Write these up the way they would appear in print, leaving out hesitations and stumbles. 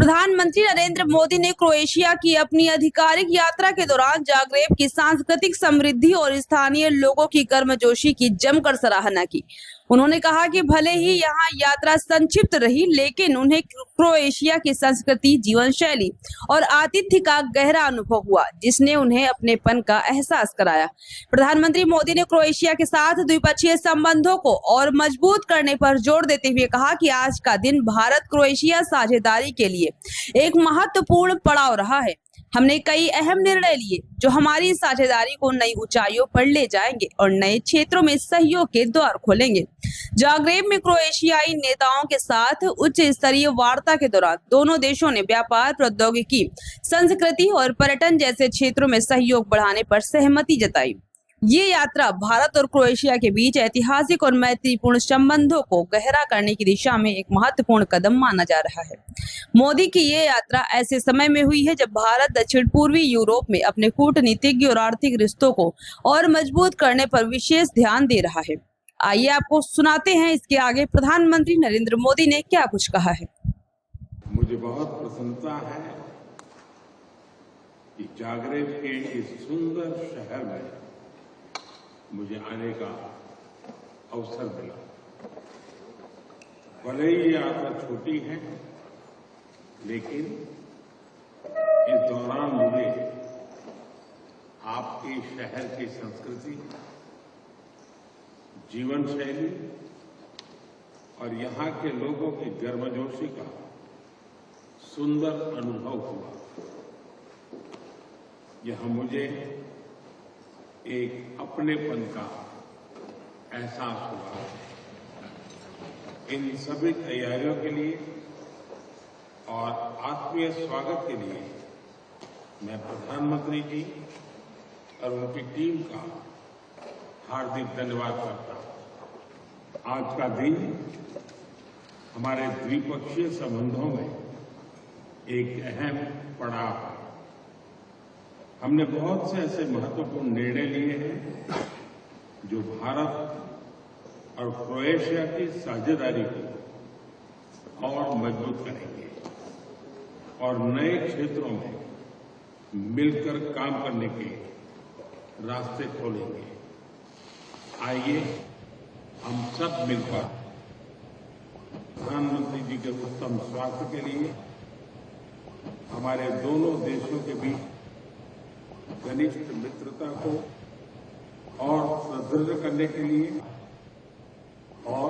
प्रधानमंत्री नरेंद्र मोदी ने क्रोएशिया की अपनी आधिकारिक यात्रा के दौरान जाग्रेब की सांस्कृतिक समृद्धि और स्थानीय लोगों की गर्मजोशी की जमकर सराहना की। उन्होंने कहा कि भले ही यहाँ यात्रा संक्षिप्त रही, लेकिन उन्हें क्रोएशिया की संस्कृति, जीवन शैली और आतिथ्य का गहरा अनुभव हुआ, जिसने उन्हें अपनेपन का एहसास कराया। प्रधानमंत्री मोदी ने क्रोएशिया के साथ द्विपक्षीय संबंधों को और मजबूत करने पर जोर देते हुए कहा कि आज का दिन भारत क्रोएशिया साझेदारी के लिए एक महत्वपूर्ण पड़ाव रहा है। हमने कई अहम निर्णय लिए जो हमारी साझेदारी को नई ऊंचाइयों पर ले जाएंगे और नए क्षेत्रों में सहयोग के द्वार खोलेंगे। जाग्रेब में क्रोएशियाई नेताओं के साथ उच्च स्तरीय वार्ता के दौरान दोनों देशों ने व्यापार, प्रौद्योगिकी, संस्कृति और पर्यटन जैसे क्षेत्रों में सहयोग बढ़ाने पर सहमति जताई। ये यात्रा भारत और क्रोएशिया के बीच ऐतिहासिक और मैत्रीपूर्ण संबंधों को गहरा करने की दिशा में एक महत्वपूर्ण कदम माना जा रहा है। मोदी की ये यात्रा ऐसे समय में हुई है जब भारत दक्षिण पूर्वी यूरोप में अपने कूटनीतिक और आर्थिक रिश्तों को और मजबूत करने पर विशेष ध्यान दे रहा है। आइए आपको सुनाते हैं इसके आगे प्रधानमंत्री नरेंद्र मोदी ने क्या कुछ कहा है। मुझे बहुत प्रसन्नता है कि जाग्रेब के इस सुंदर शहर में मुझे आने का अवसर मिला। भले ही यात्रा छोटी है, लेकिन इस दौरान मुझे आपके शहर की संस्कृति, जीवन शैली और यहाँ के लोगों की गर्मजोशी का सुंदर अनुभव हुआ। यह मुझे एक अपनेपन का एहसास हुआ। इन सभी तैयारियों के लिए और आत्मीय स्वागत के लिए मैं प्रधानमंत्री जी और उनकी टीम का हार्दिक धन्यवाद करता हूं। आज का दिन हमारे द्विपक्षीय संबंधों में एक अहम पड़ाव है। हमने बहुत से ऐसे महत्वपूर्ण निर्णय लिए हैं जो भारत और क्रोएशिया की साझेदारी को और मजबूत करेंगे और नए क्षेत्रों में मिलकर काम करने के रास्ते खोलेंगे। आइए हम सब मिलकर प्रधानमंत्री जी के उत्तम स्वास्थ्य के लिए, हमारे दोनों देशों के बीच घनिष्ठ मित्रता को और सुदृढ़ करने के लिए और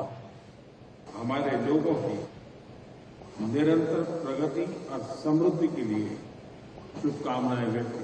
हमारे लोगों की निरंतर प्रगति और समृद्धि के लिए शुभकामनाएं व्यक्त